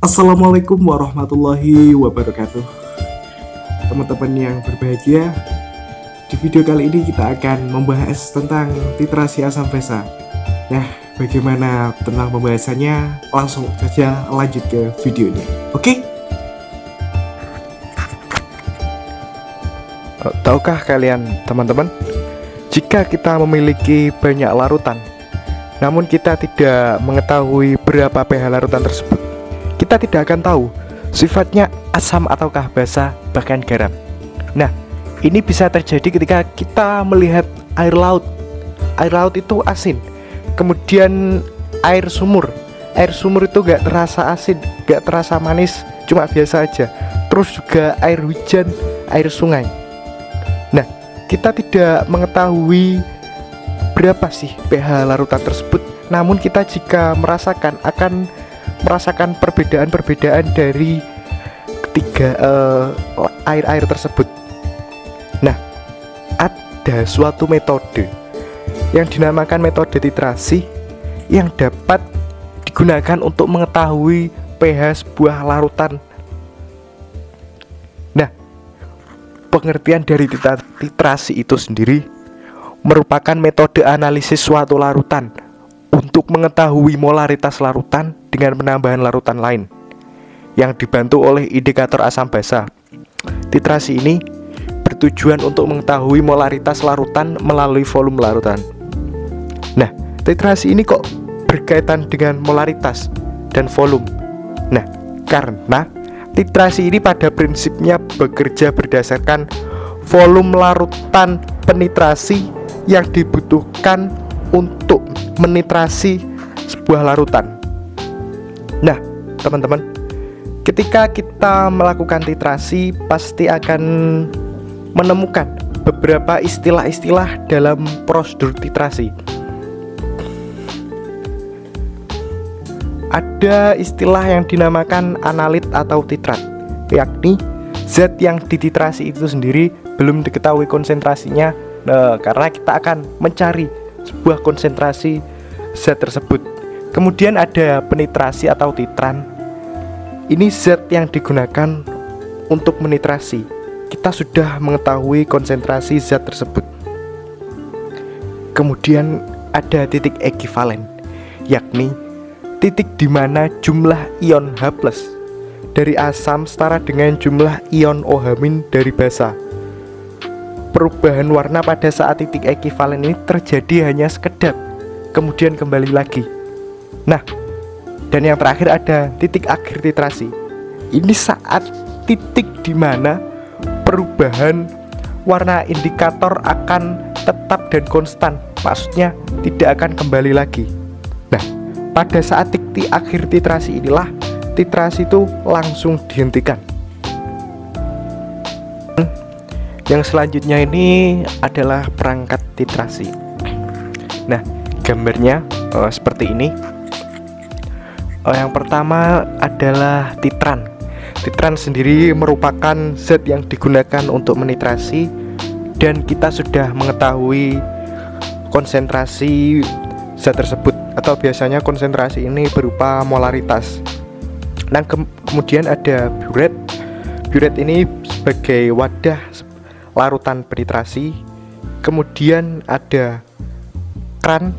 Assalamualaikum warahmatullahi wabarakatuh. Teman-teman yang berbahagia, di video kali ini kita akan membahas tentang titrasi asam basa. Nah, bagaimana tentang pembahasannya? Langsung saja lanjut ke videonya. Oke? Tahukah kalian teman-teman, jika kita memiliki banyak larutan, namun kita tidak mengetahui berapa pH larutan tersebut, kita tidak akan tahu sifatnya asam ataukah basa, bahkan garam. Nah, ini bisa terjadi ketika kita melihat air laut. Air laut itu asin. Kemudian air sumur. Air sumur itu gak terasa asin, gak terasa manis, cuma biasa aja. Terus juga air hujan, air sungai. Nah, kita tidak mengetahui berapa sih pH larutan tersebut. Namun kita jika akan merasakan perbedaan-perbedaan dari ketiga air-air tersebut. Nah, ada suatu metode yang dinamakan metode titrasi yang dapat digunakan untuk mengetahui pH sebuah larutan. Nah, pengertian dari titrasi itu sendiri merupakan metode analisis suatu larutan untuk mengetahui molaritas larutan dengan penambahan larutan lain yang dibantu oleh indikator asam basa. Titrasi ini bertujuan untuk mengetahui molaritas larutan melalui volume larutan. Nah, titrasi ini kok berkaitan dengan molaritas dan volume? Nah, karena titrasi ini pada prinsipnya bekerja berdasarkan volume larutan penitrasi yang dibutuhkan untuk menitrasi sebuah larutan. Nah, teman-teman, ketika kita melakukan titrasi pasti akan menemukan beberapa istilah-istilah dalam prosedur titrasi. Ada istilah yang dinamakan analit atau titrat, yakni zat yang dititrasi itu sendiri belum diketahui konsentrasinya. Nah, karena kita akan mencari sebuah konsentrasi zat tersebut. Kemudian ada penitrasi atau titran. Ini zat yang digunakan untuk menitrasi. Kita sudah mengetahui konsentrasi zat tersebut. Kemudian ada titik ekivalen, yakni titik di mana jumlah ion H+ dari asam setara dengan jumlah ion OH- dari basa. Perubahan warna pada saat titik ekivalen ini terjadi hanya sekedap, kemudian kembali lagi. Nah, dan yang terakhir ada titik akhir titrasi. Ini saat titik di mana perubahan warna indikator akan tetap dan konstan, maksudnya tidak akan kembali lagi. Nah, pada saat titik akhir titrasi inilah titrasi itu langsung dihentikan. Yang selanjutnya ini adalah perangkat titrasi. Nah, gambarnya seperti ini. Yang pertama adalah titran. Titran sendiri merupakan zat yang digunakan untuk menitrasi, dan kita sudah mengetahui konsentrasi zat tersebut, atau biasanya konsentrasi ini berupa molaritas. Nah, kemudian ada buret. Buret ini sebagai wadah larutan penitrasi. Kemudian ada kran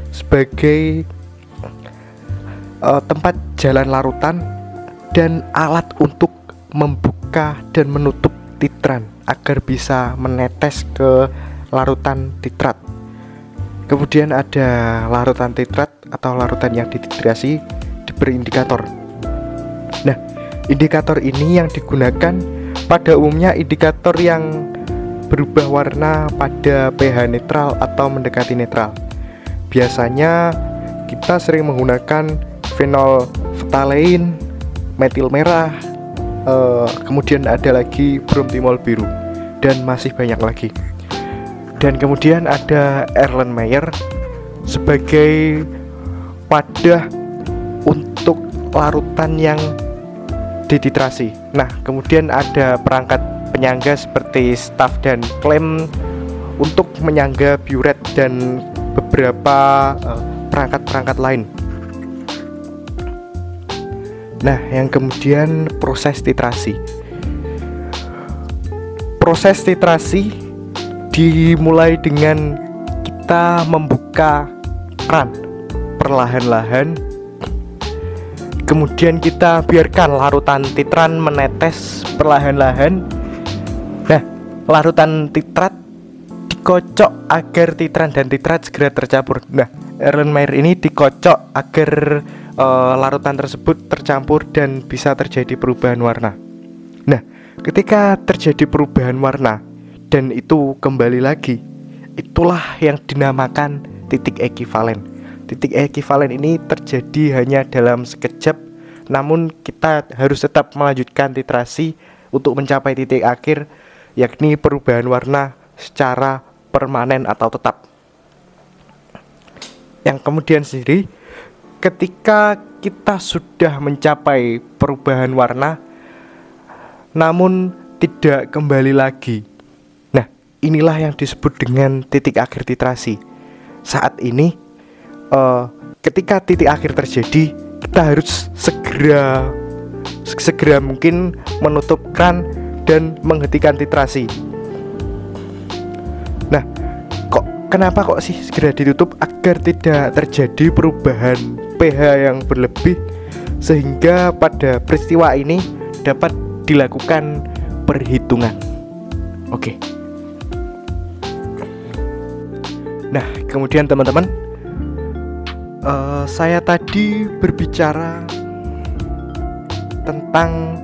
sebagai tempat jalan larutan dan alat untuk membuka dan menutup titran agar bisa menetes ke larutan titrat. Kemudian ada larutan titrat atau larutan yang dititrasi diberi indikator. Nah, indikator ini yang digunakan pada umumnya indikator yang berubah warna pada pH netral atau mendekati netral. Biasanya kita sering menggunakan fenol phtalein, metil merah, kemudian ada lagi bromtimol biru, dan masih banyak lagi. Dan kemudian ada Erlenmeyer sebagai wadah untuk larutan yang dititrasi. Nah, kemudian ada perangkat penyangga seperti staf dan klem untuk menyangga buret dan beberapa perangkat-perangkat lain. Nah, yang kemudian proses titrasi. Proses titrasi dimulai dengan kita membuka keran perlahan-lahan. Kemudian kita biarkan larutan titran menetes perlahan-lahan. Nah, larutan titrat dikocok agar titran dan titrat segera tercampur. Nah, Erlenmeyer ini dikocok agar larutan tersebut tercampur dan bisa terjadi perubahan warna. Nah, ketika terjadi perubahan warna dan itu kembali lagi, itulah yang dinamakan titik ekivalen. Titik ekivalen ini terjadi hanya dalam sekejap, namun kita harus tetap melanjutkan titrasi untuk mencapai titik akhir, yakni perubahan warna secara permanen atau tetap. Yang kemudian sendiri, ketika kita sudah mencapai perubahan warna namun tidak kembali lagi, nah inilah yang disebut dengan titik akhir titrasi. Saat ini ketika titik akhir terjadi, kita harus segera mungkin menutup keran dan menghentikan titrasi. Nah, kenapa sih segera ditutup? Agar tidak terjadi perubahan pH yang berlebih, sehingga pada peristiwa ini dapat dilakukan perhitungan. Oke. Nah, kemudian teman-teman, saya tadi berbicara tentang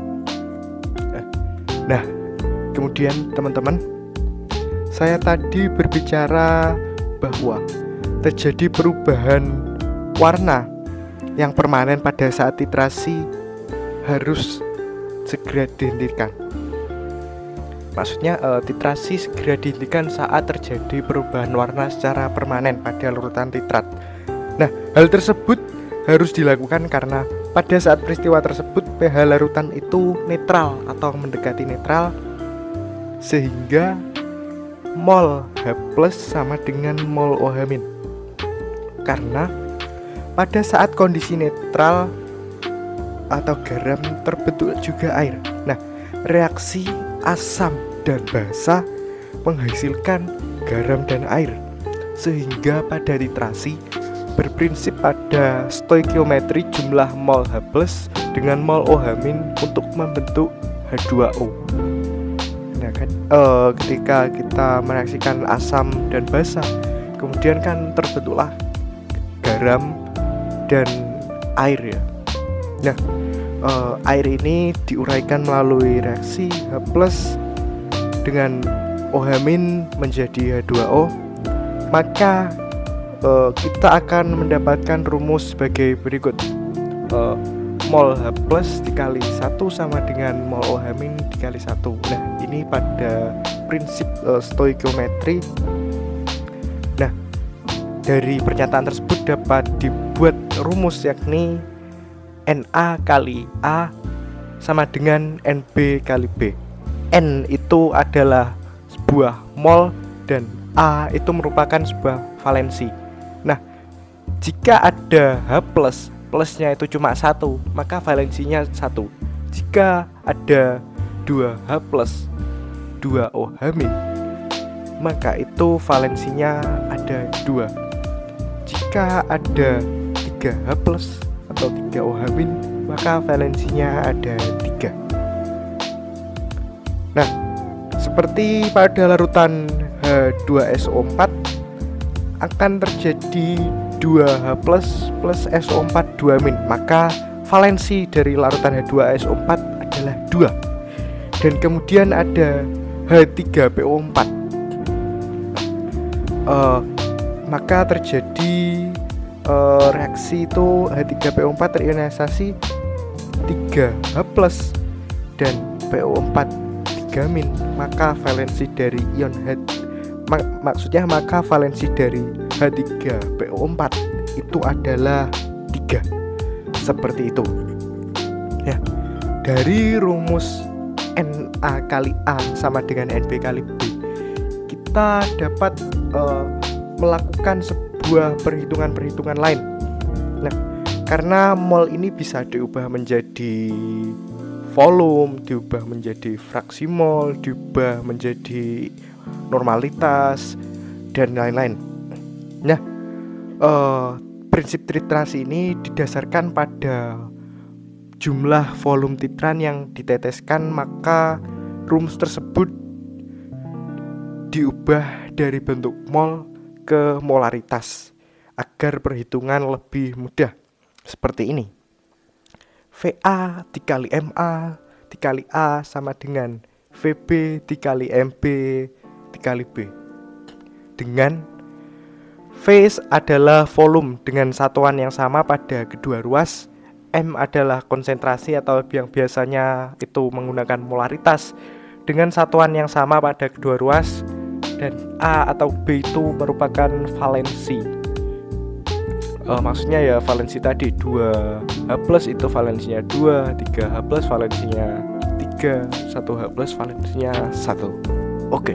saya tadi berbicara bahwa terjadi perubahan warna yang permanen pada saat titrasi harus segera dihentikan. Maksudnya titrasi segera dihentikan saat terjadi perubahan warna secara permanen pada larutan titrat. Nah, hal tersebut harus dilakukan karena pada saat peristiwa tersebut pH larutan itu netral atau mendekati netral, sehingga mol H+ sama dengan mol OH-. Karena pada saat kondisi netral atau garam terbentuk juga air. Nah, reaksi asam dan basa menghasilkan garam dan air, sehingga pada titrasi berprinsip pada stoikiometri jumlah mol H+ dengan mol OH- untuk membentuk H2O. Nah kan, ketika kita mereaksikan asam dan basa, kemudian kan terbentuklah garam dan air ya. Nah, air ini diuraikan melalui reaksi H+ dengan OH- menjadi H2O, maka kita akan mendapatkan rumus sebagai berikut. Mol H+ dikali 1 sama dengan mol OH- dikali 1. Nah, ini pada prinsip stoikiometri. Nah, dari pernyataan tersebut dapat dibuat rumus, yakni Na kali A sama dengan Nb kali B. N itu adalah sebuah mol dan A itu merupakan sebuah valensi. Nah, jika ada H+, plusnya itu cuma 1, maka valensinya 1. Jika ada 2H+, 2 OH-, maka itu valensinya ada 2. Jika ada 3H+ atau 3 OH-, maka valensinya ada 3. Nah, seperti pada larutan H2SO4 akan terjadi 2H+ plus SO4 2-, maka valensi dari larutan H2SO4 adalah 2. Dan kemudian ada H3PO4, maka terjadi reaksi itu H3PO4 terionisasi 3H+ dan PO4 3-, maka valensi dari ion maka valensi dari H3PO4 itu adalah 3. Seperti itu. Ya, dari rumus Na kali A sama dengan Nb kali B, kita dapat melakukan sebuah perhitungan lain. Nah, Karena mol ini bisa diubah menjadi volume, diubah menjadi fraksi mol, diubah menjadi normalitas, dan lain-lain. Nah, prinsip titrasi ini didasarkan pada jumlah volume titran yang diteteskan, maka rumus tersebut diubah dari bentuk mol ke molaritas agar perhitungan lebih mudah. Seperti ini. VA dikali MA dikali A sama dengan VB dikali MB dikali B. Dengan V adalah volume dengan satuan yang sama pada kedua ruas, M adalah konsentrasi atau yang biasanya itu menggunakan molaritas dengan satuan yang sama pada kedua ruas, dan A atau B itu merupakan valensi. Maksudnya ya valensi tadi 2H+ itu valensinya 2, 3H+ valensinya 3, 1H+ valensinya 1. Oke.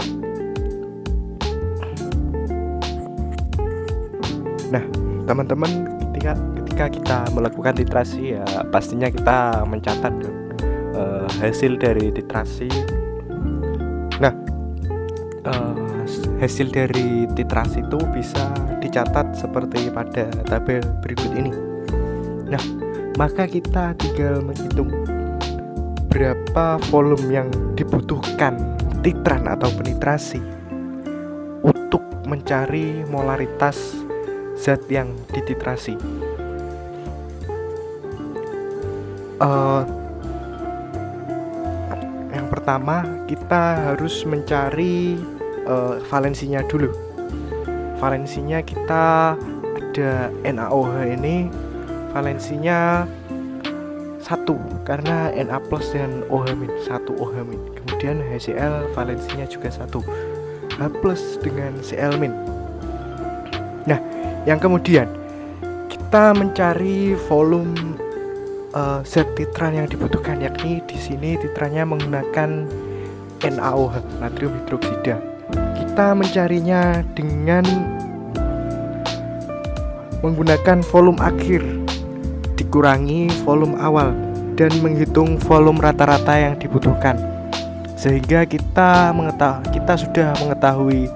Nah, teman-teman, ketika kita melakukan titrasi ya pastinya kita mencatat hasil dari titrasi. Nah, hasil dari titrasi itu bisa dicatat seperti pada tabel berikut ini. Nah, maka kita tinggal menghitung berapa volume yang dibutuhkan titran atau penitrasi untuk mencari molaritas zat yang dititrasi. Yang pertama kita harus mencari valensinya dulu. Valensinya kita ada NaOH ini valensinya 1 karena Na+ dan OH- 1 OH-. Kemudian HCl valensinya juga 1, H+ dengan Cl-. Nah, yang kemudian kita mencari volume zat titran yang dibutuhkan, yakni di sini titrannya menggunakan NaOH, natrium hidroksida. Kita mencarinya dengan menggunakan volume akhir dikurangi volume awal dan menghitung volume rata-rata yang dibutuhkan, sehingga kita sudah mengetahui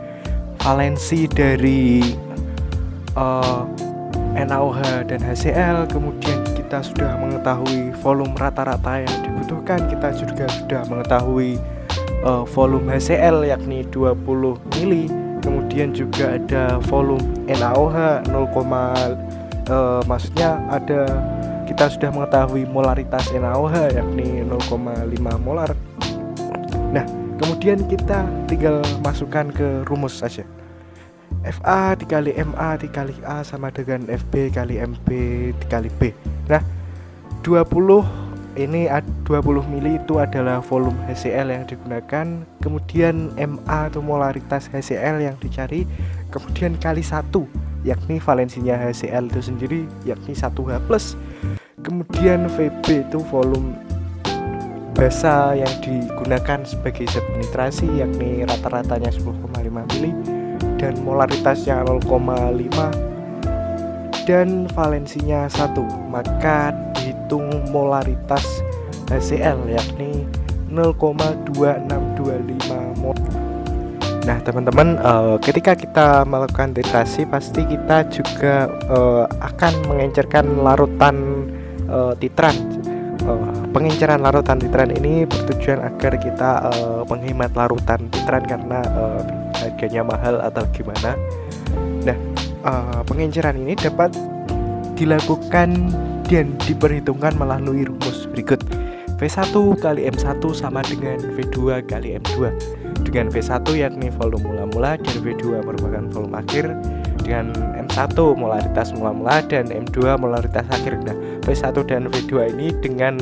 valensi dari NaOH dan HCl. Kemudian kita sudah mengetahui volume rata-rata yang dibutuhkan. Kita juga sudah mengetahui volume HCl yakni 20 mili. Kemudian juga ada volume NaOH 0, maksudnya kita sudah mengetahui molaritas NaOH yakni 0,5 molar. Nah, kemudian kita tinggal masukkan ke rumus saja. FA dikali MA dikali A sama dengan FB kali MB dikali B. Nah, 20 mili itu adalah volume HCl yang digunakan. Kemudian MA atau molaritas HCl yang dicari. Kemudian kali 1 yakni valensinya HCl itu sendiri yakni 1H+. Kemudian VB itu volume basa yang digunakan sebagai zat penitrasi yakni rata-ratanya 10,5 mili dan molaritasnya 0,5 dan valensinya 1, maka dihitung molaritas HCl yakni 0,2625 mol. Nah, teman-teman, ketika kita melakukan titrasi pasti kita juga akan mengencerkan larutan titran. Pengenceran larutan titran ini bertujuan agar kita menghemat larutan titran karena harganya mahal atau gimana. Nah, pengenceran ini dapat dilakukan dan diperhitungkan melalui rumus berikut. V1 kali M1 sama dengan V2 kali M2, dengan V1 yakni volume mula-mula dan V2 merupakan volume akhir, dengan M1 molaritas mula-mula dan M2 molaritas akhir. Nah, V1 dan V2 ini dengan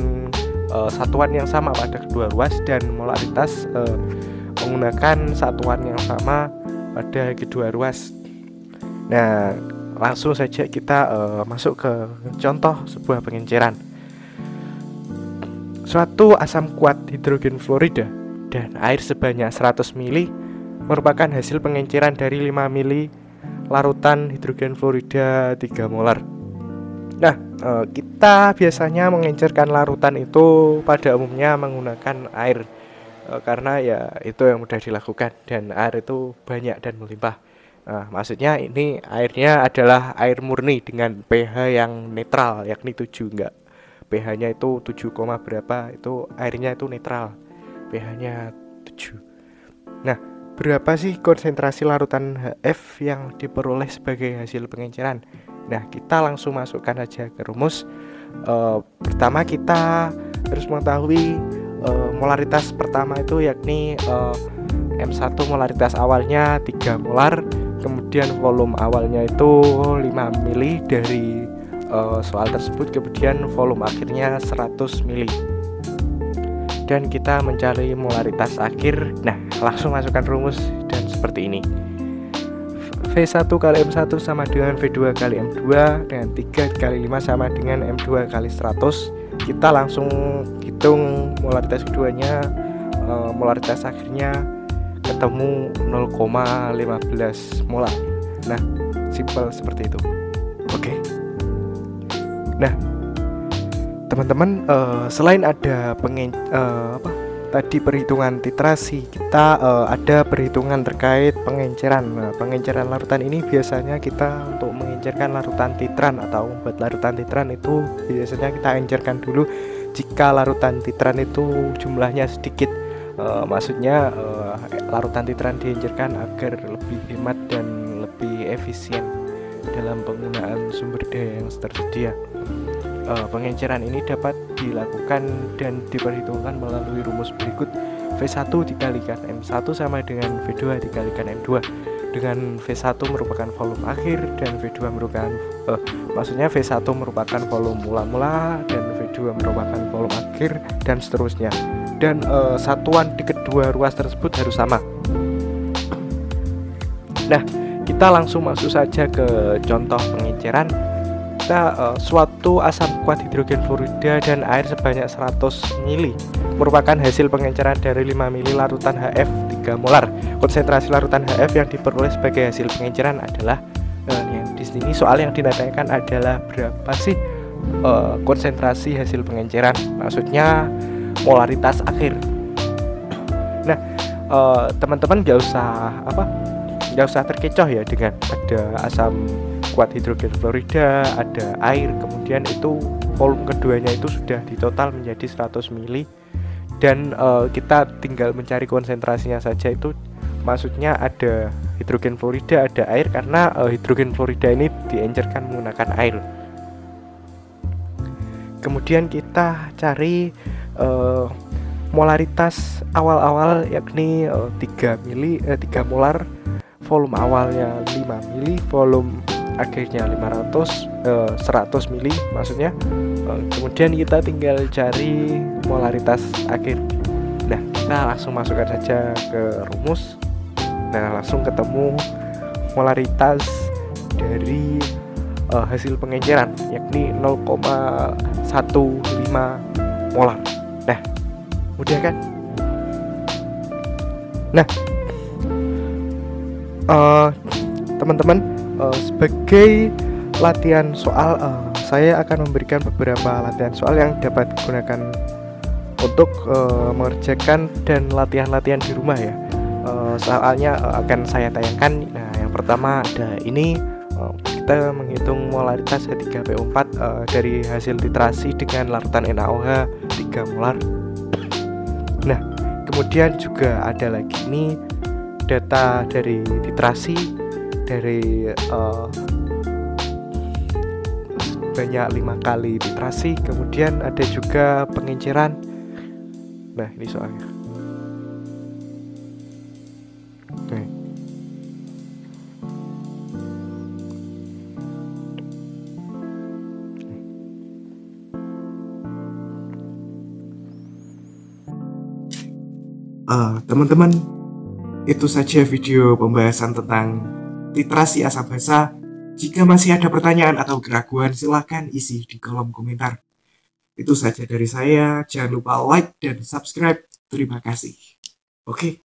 satuan yang sama pada kedua ruas dan molaritas menggunakan satuan yang sama pada kedua ruas. Nah, langsung saja kita masuk ke contoh sebuah pengenceran. Suatu asam kuat hidrogen fluorida dan air sebanyak 100 mili merupakan hasil pengenceran dari 5 mili larutan hidrogen fluorida 3 molar. Nah, kita biasanya mengencerkan larutan itu pada umumnya menggunakan air, karena ya itu yang mudah dilakukan dan air itu banyak dan melimpah. Nah, maksudnya ini airnya adalah air murni dengan pH yang netral, yakni 7, enggak. pH-nya itu 7, berapa, itu airnya itu netral. pH-nya 7. Nah, berapa sih konsentrasi larutan HF yang diperoleh sebagai hasil pengenceran? Nah, kita langsung masukkan aja ke rumus. Pertama kita harus mengetahui molaritas pertama itu yakni M1 molaritas awalnya 3 molar, kemudian volume awalnya itu 5 mili dari soal tersebut, kemudian volume akhirnya 100 mili. Dan kita mencari molaritas akhir. Nah, langsung masukkan rumus dan seperti ini. V1 kali M1 sama dengan V2 kali M2, dengan 3 kali 5 sama dengan M2 kali 100. Kita langsung hitung molaritas keduanya, molaritas akhirnya ketemu 0,15 molar. Nah, simpel seperti itu. Oke. Nah, teman-teman, selain ada tadi perhitungan titrasi, kita ada perhitungan terkait pengenceran. Nah, pengenceran larutan ini biasanya kita untuk mengencerkan larutan titran atau membuat larutan titran itu biasanya kita encerkan dulu jika larutan titran itu jumlahnya sedikit. Maksudnya larutan titran diencerkan agar lebih hemat dan lebih efisien dalam penggunaan sumber daya yang tersedia. Pengenceran ini dapat dilakukan dan diperhitungkan melalui rumus berikut. V1 dikalikan M1 sama dengan V2 dikalikan M2, dengan V1 merupakan volume akhir dan V2 merupakan maksudnya V1 merupakan volume mula-mula dan V2 merupakan volume akhir dan seterusnya. Dan satuan di kedua ruas tersebut harus sama. Nah, kita langsung masuk saja ke contoh pengenceran. Suatu asam kuat hidrogen fluorida dan air sebanyak 100 mili merupakan hasil pengenceran dari 5 mili larutan HF 3 molar. Konsentrasi larutan HF yang diperoleh sebagai hasil pengenceran adalah yang di sini soal yang ditanyakan adalah berapa sih konsentrasi hasil pengenceran, maksudnya molaritas akhir. Nah, teman-teman nggak usah terkecoh ya dengan ada asam kuat hidrogen fluorida, ada air, kemudian itu volume keduanya itu sudah ditotal menjadi 100 mili dan kita tinggal mencari konsentrasinya saja. Itu maksudnya ada hidrogen fluorida, ada air, karena hidrogen fluorida ini diencerkan menggunakan air. Kemudian kita cari molaritas awal-awal yakni 3 molar, volume awalnya 5 mili, volume akhirnya 100 mili maksudnya. Kemudian kita tinggal cari molaritas akhir. Nah, kita langsung masukkan saja ke rumus. Nah, langsung ketemu molaritas dari hasil pengenceran yakni 0,15 molar. Nah, mudah kan? Nah, teman-teman, sebagai latihan soal, saya akan memberikan beberapa latihan soal yang dapat digunakan untuk mengerjakan dan latihan-latihan di rumah ya. Soalnya akan saya tayangkan. Nah, yang pertama ada ini, kita menghitung molaritas H3PO4 dari hasil titrasi dengan larutan NaOH 3 molar. Nah, kemudian juga ada lagi ini data dari titrasi dari banyak 5 kali titrasi, kemudian ada juga pengenceran. Nah, ini soalnya. Oke. Teman-teman, itu saja video pembahasan tentang titrasi asam basa. Jika masih ada pertanyaan atau keraguan, silahkan isi di kolom komentar. Itu saja dari saya. Jangan lupa like dan subscribe. Terima kasih. Oke.